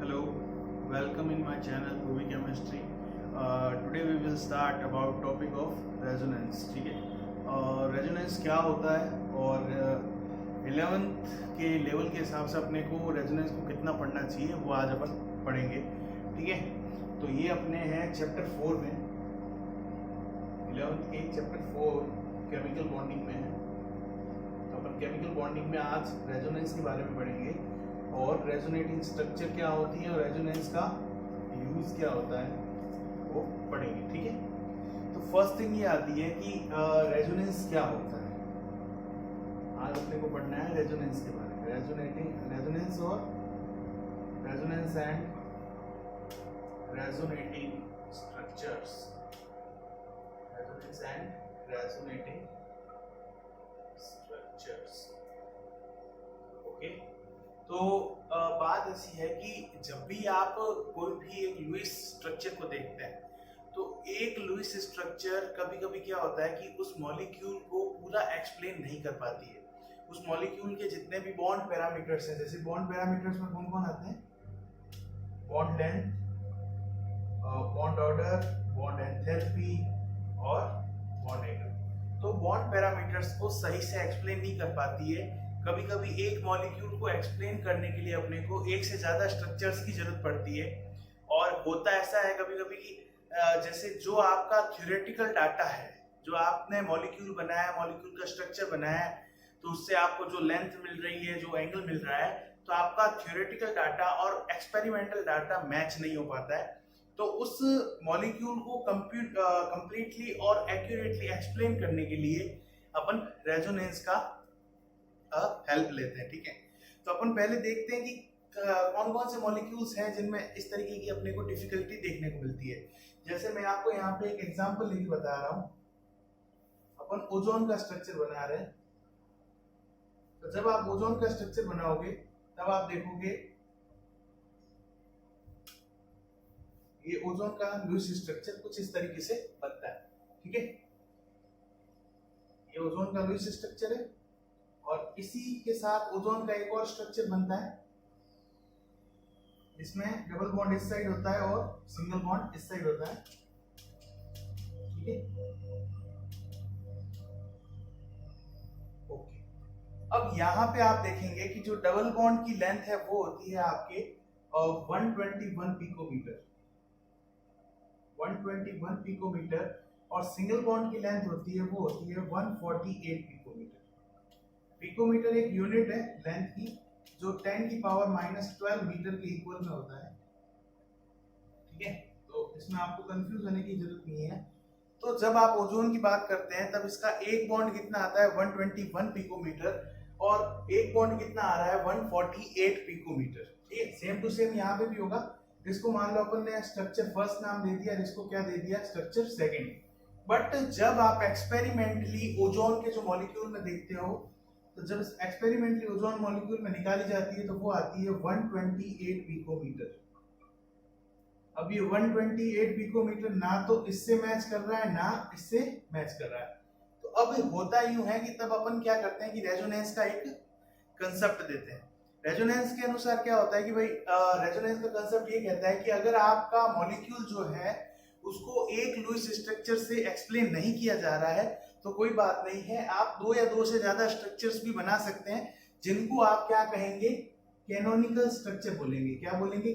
Hello, welcome in my channel Movie Chemistry. Today we will start about topic of resonance. ठीक है, resonance क्या होता है और 11th के लेवल के हिसाब से अपने को रेजोनेंस को कितना पढ़ना चाहिए वो आज अपन पढ़ेंगे. ठीक है, तो ये अपने हैं चैप्टर 4 में, 11th के चैप्टर 4 केमिकल बॉन्डिंग में है. तो अपन केमिकल बॉन्डिंग में आज रेजोनेंस के बारे में पढ़ेंगे और रेजोनेटिंग स्ट्रक्चर क्या होती है और रेजोनेंस का यूज क्या होता है वो पढ़ेंगे. ठीक है, तो फर्स्ट थिंग ये आती है कि रेजोनेंस क्या होता है. आज अपने को पढ़ना है रेजोनेंस के बारे में. रेजोनेंस और resonance and resonating structures. Resonance and resonating structures. Okay, तो बात ऐसी है कि जब भी आप कोई भी एक लुईस स्ट्रक्चर को देखते हैं तो एक लुईस स्ट्रक्चर कभी कभी क्या होता है कि उस मॉलिक्यूल को पूरा एक्सप्लेन नहीं कर पाती है. उस मॉलिक्यूल के जितने भी बॉन्ड पैरामीटर्स हैं, जैसे बॉन्ड पैरामीटर्स में कौन कौन आते हैं? Bond length, bond order, bond enthalpy और बॉन्ड एंगल. तो बॉन्ड पैरामीटर्स को सही से एक्सप्लेन नहीं कर पाती है. कभी कभी एक मॉलिक्यूल को एक्सप्लेन करने के लिए अपने को एक से ज्यादा स्ट्रक्चर्स की जरूरत पड़ती है. और होता ऐसा है कभी कभी कि जैसे जो आपका थ्योरेटिकल डाटा है, जो आपने मॉलिक्यूल बनाया, मॉलिक्यूल का स्ट्रक्चर बनाया है, तो उससे आपको जो लेंथ मिल रही है, जो एंगल मिल रहा है, तो आपका थ्योरेटिकल डाटा और एक्सपेरिमेंटल डाटा मैच नहीं हो पाता है. तो उस मॉलिक्यूल को कंप्लीटली और एक्यूरेटली एक्सप्लेन करने के लिए अपन रेजोनेंस का हेल्प लेते हैं. ठीक है, तो अपन पहले देखते हैं कि कौन कौन से मॉलिक्यूल्स हैं जिनमें इस तरीके की अपने को डिफिकल्टी देखने को मिलती है. जैसे मैं आपको यहाँ पे एक एग्जांपल लेके बता रहा हूँ. अपन ओजोन का स्ट्रक्चर बना रहे हैं. तो जब आप ओजोन का स्ट्रक्चर बनाओगे तब आप देखोगे ये ओजोन का लुईस स्ट्रक्चर कुछ इस तरीके से बनता है. ठीक है, ये ओजोन का लुईस स्ट्रक्चर है और इसी के साथ ओजोन का एक और स्ट्रक्चर बनता है. इसमें डबल बॉन्ड इस साइड होता है और सिंगल बॉन्ड इस साइड होता है. ठीक है, ओके. अब यहाँ पे आप देखेंगे कि जो डबल बॉन्ड की लेंथ है वो होती है आपके 121 पिकोमीटर. 121 पिकोमीटर और सिंगल बॉन्ड की लेंथ होती है वो होती है 148 पिकोमीटर. पिकोमीटर एक यूनिट है लेंथ की जो 10 की पावर -12 मीटर के इक्वल में होता है. ठीक है, तो इसमें आपको कंफ्यूज होने की जरूरत नहीं है. तो जब आप ओजोन की बात करते हैं तब इसका एक बॉन्ड कितना आता है? 121 पिकोमीटर और एक बॉन्ड कितना आ रहा है? 148 पिकोमीटर. ठीक है, सेम टू सेम यहाँ पे भी होगा. इसको मान लो अपन ने स्ट्रक्चर फर्स्ट नाम दे दिया, इसको क्या दे दिया? Structure second. बट जब आप एक्सपेरिमेंटली ओजोन के जो मॉलिक्यूल में देखते हो, तो जब एक्सपेरिमेंटली ओजोन मॉलिक्यूल में निकाली जाती है तो वो आती है 128 पिकोमीटर. अब ये 128 पिकोमीटर ना तो इससे मैच कर रहा है ना इससे मैच कर रहा है. तो अब होता यूं है कि तब अपन क्या करते हैं कि रेजोनेंस का एक कंसेप्ट देते हैं. रेजोनेंस के अनुसार क्या होता है कि भाई रेजोनेंस का कंसेप्ट ये कहता है कि अगर आपका मॉलिक्यूल जो है उसको एक लुईस स्ट्रक्चर से एक्सप्लेन नहीं किया जा रहा है तो कोई बात नहीं है, आप दो या दो से ज्यादा स्ट्रक्चर्स भी बना सकते हैं जिनको आप क्या कहेंगे? कैनोनिकल स्ट्रक्चर बोलेंगे. क्या बोलेंगे?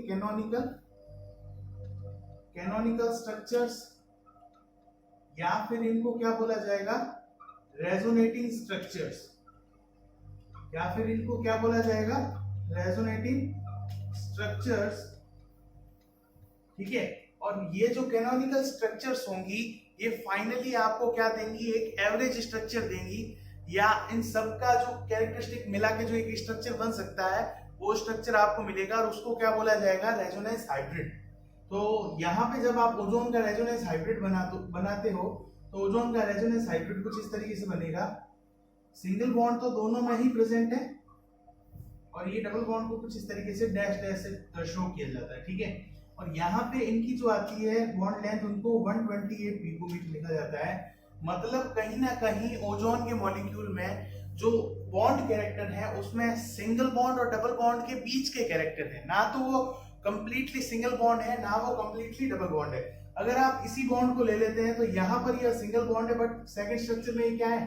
कैनोनिकल स्ट्रक्चर्स, या फिर इनको क्या बोला जाएगा? रेजोनेटिंग स्ट्रक्चर्स, या फिर इनको क्या बोला जाएगा? Resonating structures. ठीक है, और ये जो कैनोनिकल स्ट्रक्चर्स होंगी ये फाइनली आपको क्या देंगी? एक एवरेज स्ट्रक्चर देंगी, या इन सब का जो कैरेक्टरिस्टिक मिला के जो एक स्ट्रक्चर बन सकता है वो स्ट्रक्चर आपको मिलेगा और उसको क्या बोला जाएगा? Resonance hybrid. तो यहाँ पे जब आप ओजोन का रेजोनेंस हाइब्रिड बनाते हो तो ओजोन का रेजोनेंस हाइब्रिड कुछ इस तरीके से बनेगा. सिंगल बॉन्ड तो दोनों में ही प्रेजेंट है और ये डबल बॉन्ड को कुछ इस तरीके से डैश डैश से शो किया जाता है. ठीक है, और यहाँ पे इनकी जो आती है बॉन्ड लेंथ उनको 128 पिकोमीटर लिखा जाता है. मतलब कहीं ना कहीं ओजोन के मॉलिक्यूल में जो बॉन्ड कैरेक्टर है उसमें सिंगल बॉन्ड और डबल बॉन्ड के बीच के कैरेक्टर है, ना तो वो कंप्लीटली सिंगल बॉन्ड है, ना वो कंप्लीटली डबल बॉन्ड है। अगर आप इसी बॉन्ड को ले लेते हैं तो यहाँ पर ये सिंगल बॉन्ड है, बट सेकंड स्ट्रक्चर में ये क्या है,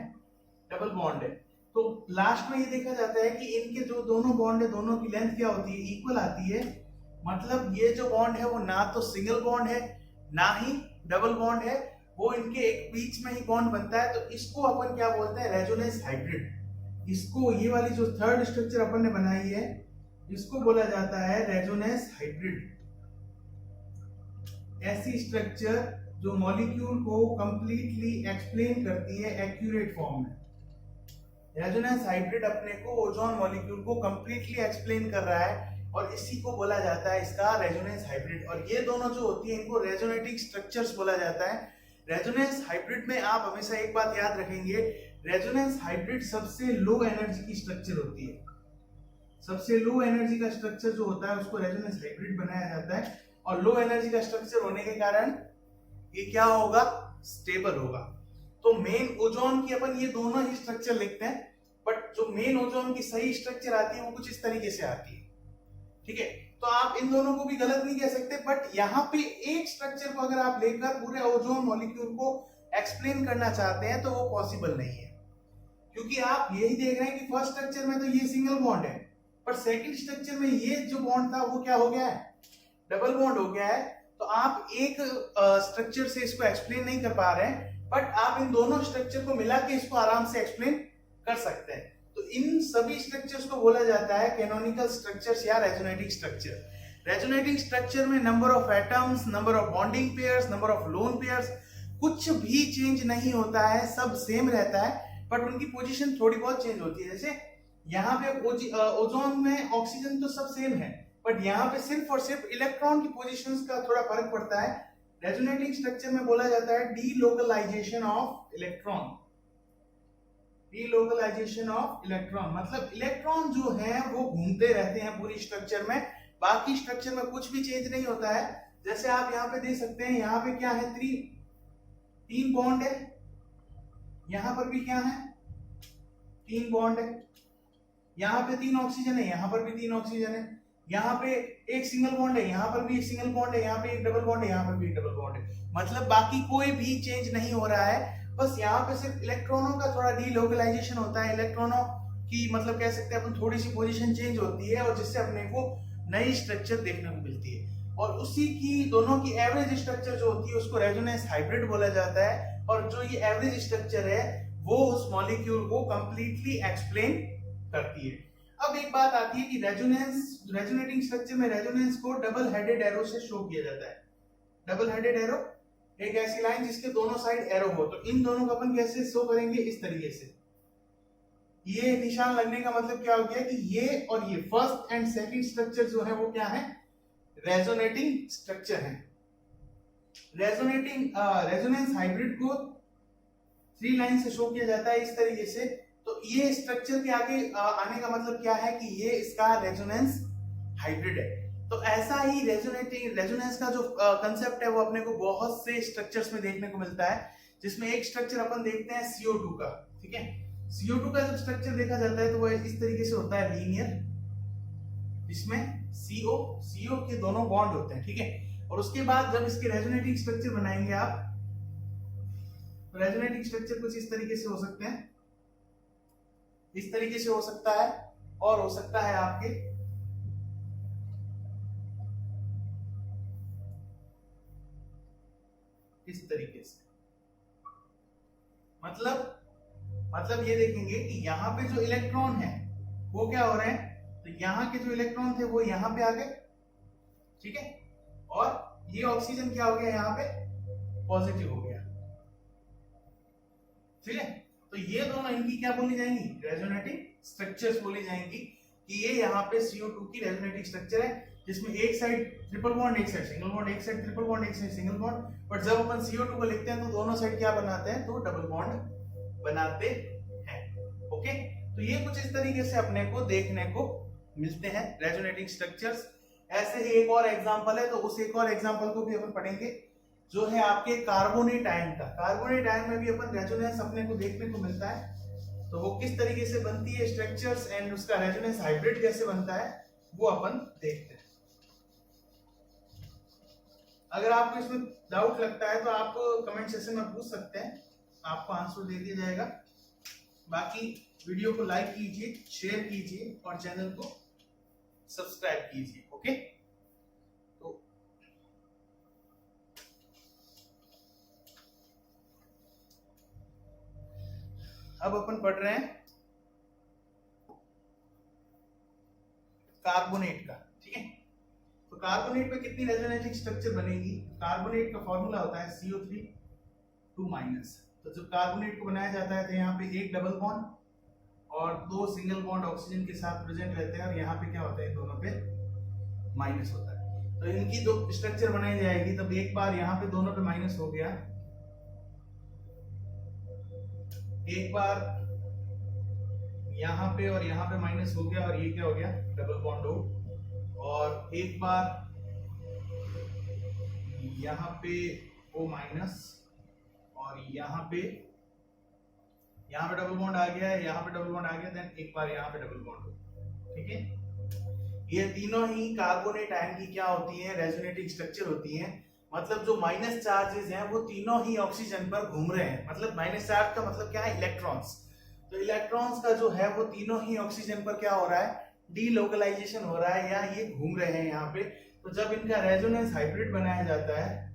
डबल बॉन्ड है। तो लास्ट में ये देखा जाता है कि इनके जो दोनों बॉन्ड है, दोनों की लेंथ क्या होती है, इक्वल आती है। मतलब ये जो बॉन्ड है वो ना तो सिंगल बॉन्ड है ना ही डबल बॉन्ड है, वो इनके एक बीच में ही बॉन्ड बनता है। तो इसको अपन क्या बोलते हैं, रेजोनेंस हाइब्रिड। इसको, ये वाली जो थर्ड स्ट्रक्चर अपन ने बनाई है, इसको बोला जाता है रेजोनेंस हाइब्रिड। ऐसी स्ट्रक्चर जो मॉलिक्यूल को कंप्लीटली एक्सप्लेन करती है एक्यूरेट फॉर्म में। रेजोनेंस हाइब्रिड अपने को ओजोन मॉलिक्यूल को कंप्लीटली एक्सप्लेन कर रहा है, और इसी को बोला जाता है इसका रेजोनेंस हाइब्रिड। और ये दोनों जो होती है इनको रेजोनेटिंग स्ट्रक्चर्स बोला जाता है। रेजोनेंस हाइब्रिड में आप हमेशा एक बात याद रखेंगे, रेजोनेंस हाइब्रिड सबसे लो एनर्जी की स्ट्रक्चर होती है। सबसे लो एनर्जी का स्ट्रक्चर जो होता है उसको रेजोनेंस हाइब्रिड बनाया जाता है, और लो एनर्जी का स्ट्रक्चर होने के कारण ये क्या होगा, स्टेबल होगा। तो मेन ओजोन की अपन ये दोनों ही स्ट्रक्चर लिखते हैं, बट जो मेन ओजोन की सही स्ट्रक्चर आती है वो कुछ इस तरीके से आती है, ठीक है। तो आप इन दोनों को भी गलत नहीं कह सकते, बट यहाँ पे एक स्ट्रक्चर को अगर आप लेकर पूरे ओजोन मॉलिक्यूल को एक्सप्लेन करना चाहते हैं तो वो पॉसिबल नहीं है, क्योंकि आप यही देख रहे हैं कि फर्स्ट स्ट्रक्चर में तो ये सिंगल बॉन्ड है, पर सेकंड स्ट्रक्चर में ये जो बॉन्ड था वो क्या हो गया है, डबल बॉन्ड हो गया है। तो आप एक स्ट्रक्चर से इसको एक्सप्लेन नहीं कर पा रहे हैं, बट आप इन दोनों स्ट्रक्चर को मिला के इसको आराम से एक्सप्लेन कर सकते हैं। तो इन सभी स्ट्रक्चर्स को बोला जाता है कैनोनिकल स्ट्रक्चर्स या रेजोनेटिंग स्ट्रक्चर। रेजोनेटिंग स्ट्रक्चर में number of atoms, number of bonding pairs, number of lone pairs कुछ भी चेंज नहीं होता है, सब सेम रहता है, बट उनकी पोजीशन थोड़ी बहुत चेंज होती है। जैसे यहाँ पे ओजोन में ऑक्सीजन तो सब सेम है, बट यहाँ पे सिर्फ और सिर्फ इलेक्ट्रॉन की पोजीशंस का थोड़ा फर्क पड़ता है। रेजोनेटिंग स्ट्रक्चर में बोला जाता है delocalisation of electron. Delocalisation of electron मतलब इलेक्ट्रॉन जो है वो घूमते रहते हैं पूरी स्ट्रक्चर में, बाकी स्ट्रक्चर में कुछ भी चेंज नहीं होता है। जैसे आप यहाँ पे देख सकते हैं, यहाँ पे क्या है, तीन बॉन्ड है, यहाँ पर भी क्या है, तीन बॉन्ड है, यहाँ पे 3 ऑक्सीजन है, यहाँ पर भी 3 ऑक्सीजन है, यहाँ पे एक सिंगल बॉन्ड है, यहाँ पर भी एक सिंगल बॉन्ड है, यहाँ पे एक डबल बॉन्ड है, यहाँ पर भी एक डबल बॉन्ड है। मतलब बाकी कोई भी चेंज नहीं हो रहा है, बस यहाँ पे सिर्फ इलेक्ट्रॉनों का थोड़ा डीलोकलाइजेशन होता है। इलेक्ट्रॉनों की मतलब कह सकते हैं अपन थोड़ी सी पोजीशन चेंज होती है, और जिससे अपने को नई स्ट्रक्चर देखने को मिलती है। और उसी की दोनों की एवरेज स्ट्रक्चर जो होती है उसको रेजोनेंस हाइब्रिड बोला जाता है। और जो ये एवरेज स्ट्रक्चर है वो उस मॉलिक्यूल को कंप्लीटली एक्सप्लेन करती है। अब एक बात आती है कि रेजोनेटिंग स्ट्रक्चर में रेजोनेंस को डबल हेडेड एरो से शो किया जाता है। डबल हेडेड एरो एक ऐसी लाइन जिसके दोनों साइड एरो हो, तो इन दोनों को अपन कैसे शो करेंगे, इस तरीके से। ये निशान लगने का मतलब क्या हो गया कि ये और ये फर्स्ट एंड सेकंड स्ट्रक्चर जो है वो क्या है, रेजोनेटिंग स्ट्रक्चर है। रेजोनेंस हाइब्रिड को 3 लाइन से शो किया जाता है इस तरीके से। तो ये स्ट्रक्चर के आगे आने का मतलब क्या है कि ये इसका रेजोनेंस हाइब्रिड है। तो ऐसा ही रेजोनेंस का जो कंसेप्ट है वो अपने को बहुत से स्ट्रक्चर्स में देखने को मिलता है, जिसमें एक स्ट्रक्चर अपन देखते हैं CO2 का, ठीक है। CO2 का जब स्ट्रक्चर देखा जाता है तो वो इस तरीके से होता है, लीनियर, जिसमें CO के दोनों बॉन्ड होते हैं, ठीक है। और उसके बाद जब इसके रेजोनेटिंग स्ट्रक्चर बनाएंगे आप, तो रेजोनेटिंग स्ट्रक्चर कुछ इस तरीके से हो सकते हैं, इस तरीके से हो सकता है, और हो सकता है आपके इस तरीके से। मतलब ये देखेंगे कि यहाँ पे जो इलेक्ट्रॉन है वो क्या हो रहे हैं, तो यहाँ के जो इलेक्ट्रॉन थे वो यहाँ पे आ गए, ठीक है, और ये ऑक्सीजन क्या हो गया, यहाँ पे पॉजिटिव हो गया, ठीक है। तो ये दोनों इनकी क्या बोली जाएंगी, रेजोनेटिंग स्ट्रक्चर्स बोली जाएंगी। कि ये यहाँ पे CO2 की रेजोनेटिंग स्ट्रक्चर है, जिसमें एक साइड ट्रिपल बॉन्ड, एक साइड सिंगल बॉन्ड, एक साइड ट्रिपल बॉन्ड, एक साइड सिंगल बॉन्ड। बट जब अपन CO2 को लिखते हैं तो दोनों साइड क्या बनाते हैं, तो डबल बॉन्ड बनाते हैं। ओके, तो ये कुछ इस तरीके से अपने को देखने को मिलते हैं रेजोनेटिंग स्ट्रक्चर्स। ऐसे ही एक और एग्जांपल है, तो उस एक और एग्जांपल को भी अपन पढ़ेंगे, जो है आपके कार्बोनेट आयन का। कार्बोनेट आयन में भी अपन रेजोनेंस अपने को देखने को मिलता है, तो वो किस तरीके से बनती है स्ट्रक्चर्स, एंड उसका रेजोनेंस हाइब्रिड कैसे बनता है वो अपन देखते हैं। अगर आपको इसमें डाउट लगता है तो आप कमेंट सेक्शन में पूछ सकते हैं, आपको आंसर दे दिया जाएगा। बाकी वीडियो को लाइक कीजिए, शेयर कीजिए और चैनल को सब्सक्राइब कीजिए। ओके, तो अब अपन पढ़ रहे हैं कार्बोनेट का। ठीक है, तो कार्बोनेट में कितनी रेजोनेटिंग स्ट्रक्चर बनेगी? कार्बोनेट का फॉर्मूला होता है CO3 2-। तो जब कार्बोनेट को बनाया जाता है तो यहाँ पे एक डबल बॉन्ड और 2 सिंगल बॉन्ड ऑक्सीजन के साथ प्रेजेंट रहते हैं और यहाँ पे क्या होता है, दोनों पे माइनस होता है। तो इनकी दो स्ट्रक्चर बनाई जाएगी, तब एक बार यहाँ पे दोनों पे माइनस हो गया, एक बार यहाँ पे और यहाँ पे माइनस हो गया और ये क्या हो गया, डबल बॉन्ड हो, और एक बार यहाँ पे O माइनस और यहाँ पे डबल बॉन्ड आ गया है, यहाँ पे डबल बॉन्ड आ गया, देन एक बार यहाँ पे डबल बॉन्ड हो। ठीक है, ये तीनों ही कार्बोनेट आयन की क्या होती है, रेजोनेटिंग स्ट्रक्चर होती है। मतलब जो माइनस चार्जेस हैं वो तीनों ही ऑक्सीजन पर घूम रहे हैं। मतलब माइनस चार्ज का मतलब क्या है, इलेक्ट्रॉन्स। तो इलेक्ट्रॉन्स का जो है वो तीनों ही ऑक्सीजन पर क्या हो रहा है, डीलोकलाइजेशन हो रहा है, या ये घूम रहे हैं यहाँ पे। तो जब इनका रेजोनेंस हाइब्रिड बनाया जाता है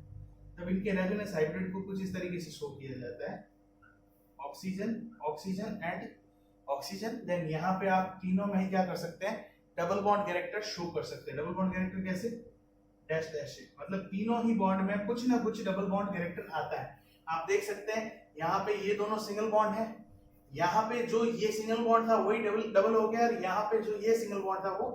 तब इनके रेजोनेंस हाइब्रिड को कुछ इस तरीके से शो किया जाता है, oxygen oxygen and oxygen. Then यहाँ पे आप तीनों में ही क्या कर सकते हैं, डबल बॉन्ड कैरेक्टर शो कर सकते हैं। डबल बॉन्ड कैरेक्टर कैसे, डैश डैश, मतलब तीनों ही बॉन्ड में कुछ ना कुछ डबल बॉन्ड कैरेक्टर आता है। आप देख सकते हैं यहाँ पे ये दोनों सिंगल बॉन्ड है, यहाँ पे जो ये सिंगल बॉन्ड था वही डबल हो गया, और यहाँ पे जो ये सिंगल बॉन्ड था वो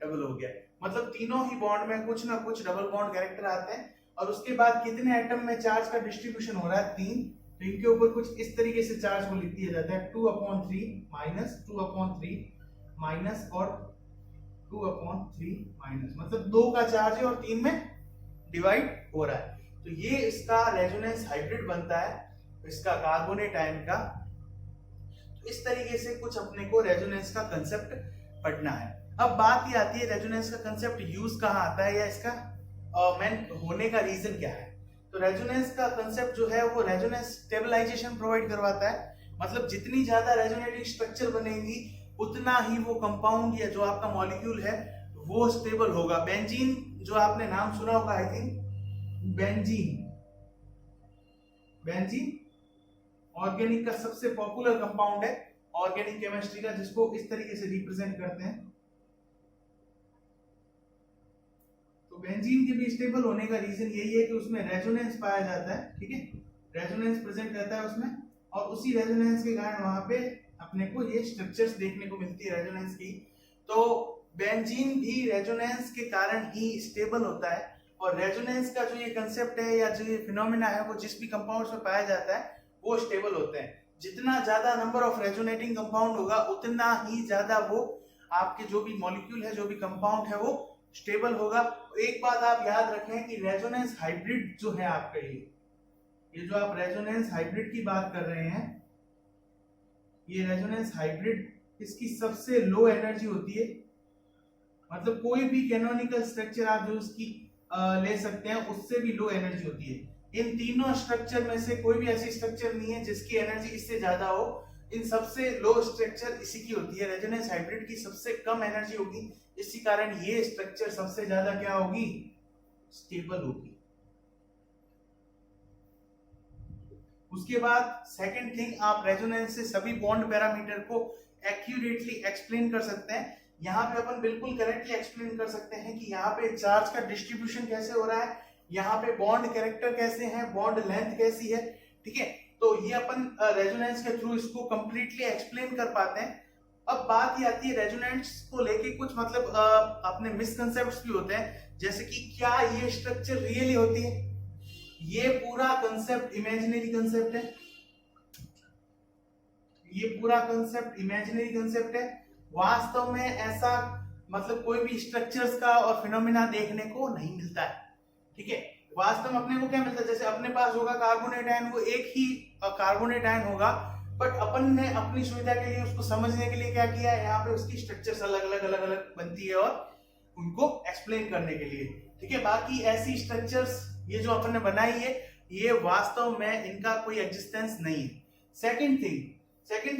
डबल हो गया। मतलब तीनों ही बॉन्ड में कुछ ना कुछ डबल बॉन्ड कैरेक्टर आते हैं। और उसके बाद कितने एटम में चार्ज का डिस्ट्रीब्यूशन हो रहा है, 3। तो इनके ऊपर कुछ इस तरीके से चार्ज को लिख दिया जाता है, 2/3 माइनस 2/3 माइनस और 2/3 माइनस, मतलब 2 का चार्ज है और 3 में डिवाइड हो रहा है। तो ये इसका रेजोनेंस हाइब्रिड बनता है, इसका कार्बोनेट आयन का। तो इस तरीके से कुछ अपने को रेजोनेंस का कंसेप्ट पढ़ना है। अब बात ये आती है रेजोनेंस का कंसेप्ट यूज कहाँ आता है, या इसका मेन होने का रीजन क्या है। तो रेजोनेंस का कंसेप्ट जो है वो रेजोनेंस स्टेबलाइजेशन प्रोवाइड करवाता है। मतलब जितनी ज्यादा रेजोनेटिंग स्ट्रक्चर बनेगी उतना ही वो कंपाउंड या जो आपका मॉलिक्यूल है वो स्टेबल होगा। बेंजीन जो आपने नाम सुना होगा, आई थिंक बेंजीन ऑर्गेनिक का सबसे पॉपुलर कंपाउंड है ऑर्गेनिक केमिस्ट्री का, जिसको इस तरीके से रिप्रेजेंट करते हैं। तो बेंजीन के भी स्टेबल होने का रीजन यही है कि उसमें रेजोनेंस पाया जाता है। ठीक है, रेजोनेंस प्रेजेंट रहता है उसमें, और उसी रेजोनेंस के कारण वहां पे अपने को ये स्ट्रक्चर्स देखने को मिलती है रेजोनेंस की। तो बेंजीन भी रेजोनेंस के कारण ही स्टेबल होता है। और रेजोनेंस का जो ये कंसेप्ट है या जो ये फिनोमेना है वो जिस भी कंपाउंड्स में पाया जाता है वो स्टेबल होते हैं। जितना ज्यादा नंबर ऑफ रेजोनेटिंग कंपाउंड होगा उतना ही ज्यादा वो आपके जो भी मॉलिक्यूल है, जो भी कंपाउंड है, वो स्टेबल होगा। एक बात आप याद रखें कि रेजोनेंस हाइब्रिड जो है आपका, ये जो आप रेजोनेंस हाइब्रिड की बात कर रहे हैं, ये रेजोनेंस हाइब्रिड इसकी सबसे लो एनर्जी होती है। मतलब कोई भी कैनोनिकल स्ट्रक्चर आप जो उसकी ले सकते हैं उससे भी लो एनर्जी होती है। इन तीनों स्ट्रक्चर में से कोई भी ऐसी स्ट्रक्चर नहीं है जिसकी एनर्जी इससे ज्यादा हो। इन सबसे लो स्ट्रक्चर इसी की होती है। रेजोनेंस हाइब्रिड की सबसे कम एनर्जी होगी, इसी कारण ये स्ट्रक्चर सबसे ज्यादा क्या होगी, स्टेबल होगी। उसके बाद सेकंड थिंग, आप रेजोनेंस से सभी बॉन्ड पैरामीटर को एक्यूरेटली एक्सप्लेन कर सकते हैं। यहाँ पे अपन बिल्कुल करेक्टली एक्सप्लेन कर सकते हैं कि यहाँ पे चार्ज का डिस्ट्रीब्यूशन कैसे हो रहा है, यहाँ पे बॉन्ड कैरेक्टर कैसे हैं, बॉन्ड लेंथ कैसी है। ठीक है, तो ये अपन रेजोनेंस के थ्रू इसको कंप्लीटली एक्सप्लेन कर पाते हैं। अब बात ये आती है रेजोनेंस को लेके कुछ मतलब अपने मिसकंसेप्ट्स भी होते हैं, जैसे कि क्या ये स्ट्रक्चर रियली होती है। ये पूरा कंसेप्ट इमेजिनरी कंसेप्ट है, ये पूरा कंसेप्ट इमेजिनरी कंसेप्ट है। वास्तव में ऐसा मतलब कोई भी स्ट्रक्चर्स का और फिनोमेना देखने को नहीं मिलता है। ठीक है, वास्तव में अपने को क्या मिलता है, जैसे अपने पास होगा कार्बोनेट आयन, वो एक ही कार्बोनेट आयन होगा, बट अपन ने अपनी सुविधा के लिए उसको समझने के लिए क्या किया है, यहाँ पे उसकी स्ट्रक्चर्स अलग अलग बनती है और उनको एक्सप्लेन करने के लिए। ठीक है, बाकी ऐसी स्ट्रक्चर्स ये जो अपन ने बनाई है ये वास्तव में इनका कोई एग्जिस्टेंस नहीं है। सेकंड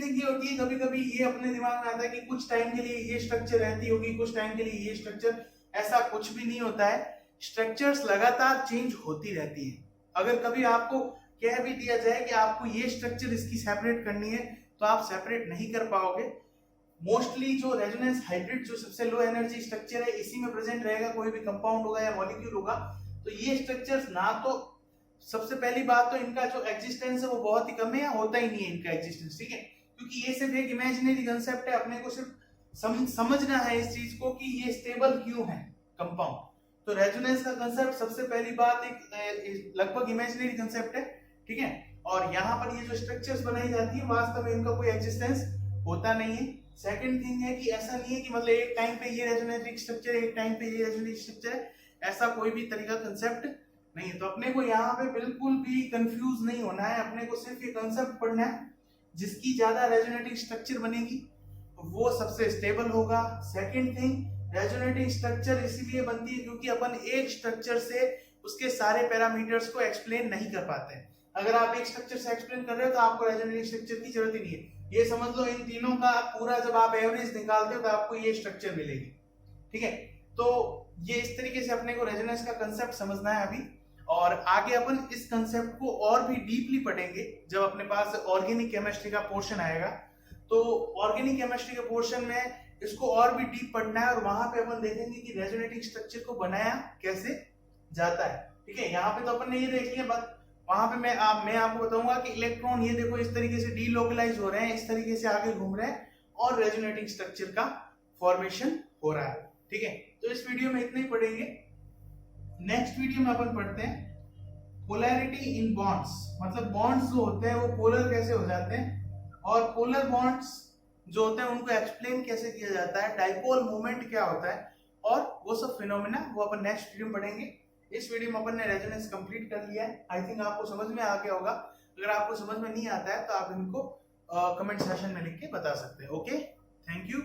थिंग ये होती है, कभी कभी ये अपने दिमाग में आता है कि कुछ टाइम के लिए ये स्ट्रक्चर रहती होगी, कुछ टाइम के लिए ये स्ट्रक्चर, ऐसा कुछ भी नहीं होता है। स्ट्रक्चर्स लगातार चेंज होती रहती है। अगर कभी आपको कह भी दिया जाए कि आपको ये स्ट्रक्चर इसकी सेपरेट करनी है तो आप सेपरेट नहीं कर पाओगे। मोस्टली जो रेजोनेंस हाइब्रिड जो सबसे लो एनर्जी स्ट्रक्चर है इसी में प्रेजेंट रहेगा, कोई भी कंपाउंड होगा या मॉलिक्यूल होगा। तो ये स्ट्रक्चर्स ना तो, सबसे पहली बात तो इनका जो एग्जिस्टेंस है वो बहुत ही कम है या होता ही नहीं है इनका एग्जिस्टेंस, ठीक है, क्योंकि ये सिर्फ एक इमेजिनरी कंसेप्ट है। अपने को सिर्फ समझना है इस चीज को कि ये स्टेबल क्यों है कंपाउंड। तो रेजोनेंस का कंसेप्ट सबसे पहली बात एक लगभग इमेजिनरी कंसेप्ट है, ठीक है। और यहाँ पर ये जो स्ट्रक्चर्स बनाई जाती है वास्तव में इनका कोई एग्जिस्टेंस होता नहीं है। सेकंड थिंग है कि ऐसा नहीं है कि मतलब एक टाइम पे ये रेजोनेटिक स्ट्रक्चर है, एक टाइम पे ये रेजोनेटिक स्ट्रक्चर है, ऐसा कोई भी तरीका कंसेप्ट नहीं है। तो अपने को यहाँ पे बिल्कुल भी कंफ्यूज नहीं होना है, अपने को सिर्फ ये कंसेप्ट पढ़ना है, जिसकी ज्यादा रेजोनेटिक स्ट्रक्चर बनेगी वो सबसे स्टेबल होगा। सेकंड थिंग, रेजोनेटिक स्ट्रक्चर इसीलिए बनती है क्योंकि अपन एक स्ट्रक्चर से उसके सारे पैरामीटर्स को एक्सप्लेन नहीं कर पाते हैं। अगर आप एक स्ट्रक्चर से एक्सप्लेन कर रहे हो तो आपको रेजोनेटिक स्ट्रक्चर की जरूरत ही नहीं है। ये समझ लो इन तीनों का पूरा जब आप एवरेज निकालते हो तो आपको ये स्ट्रक्चर मिलेगी, ठीक है। तो ये इस तरीके से अपने को रेजोनेंस का कंसेप्ट समझना है अभी, और आगे अपन इस कंसेप्ट को और भी डीपली पढ़ेंगे जब अपने पास ऑर्गेनिक केमिस्ट्री का पोर्शन आएगा। तो ऑर्गेनिक केमिस्ट्री के पोर्शन में इसको और भी डीप पढ़ना है और वहां पे अपन देखेंगे कि रेजोनेटिक स्ट्रक्चर को बनाया कैसे जाता है, ठीक है। यहाँ पे तो अपन ने ये देख लिया, बस वहां पे मैं आपको बताऊंगा कि इलेक्ट्रॉन ये देखो इस तरीके से डीलोकलाइज हो रहे हैं, इस तरीके से आगे घूम रहे हैं और रेजोनेटिंग स्ट्रक्चर का फॉर्मेशन हो रहा है, ठीक है। तो इस वीडियो में इतना ही पढ़ेंगे। नेक्स्ट वीडियो में अपन पढ़ते हैं पोलैरिटी इन बॉन्ड्स, मतलब बॉन्ड्स जो होते हैं वो पोलर कैसे हो जाते हैं और पोलर बॉन्ड्स जो होते हैं उनको एक्सप्लेन कैसे किया जाता है, डाइपोल मोमेंट क्या होता है और वो सब फिनोमेना वो अपन नेक्स्ट वीडियो में पढ़ेंगे। इस वीडियो में अपन ने रेजोनेंस कंप्लीट कर लिया है। आई थिंक आपको समझ में आ गया होगा। अगर आपको समझ में नहीं आता है तो आप इनको कमेंट सेक्शन में लिख के बता सकते हैं। Okay, thank you.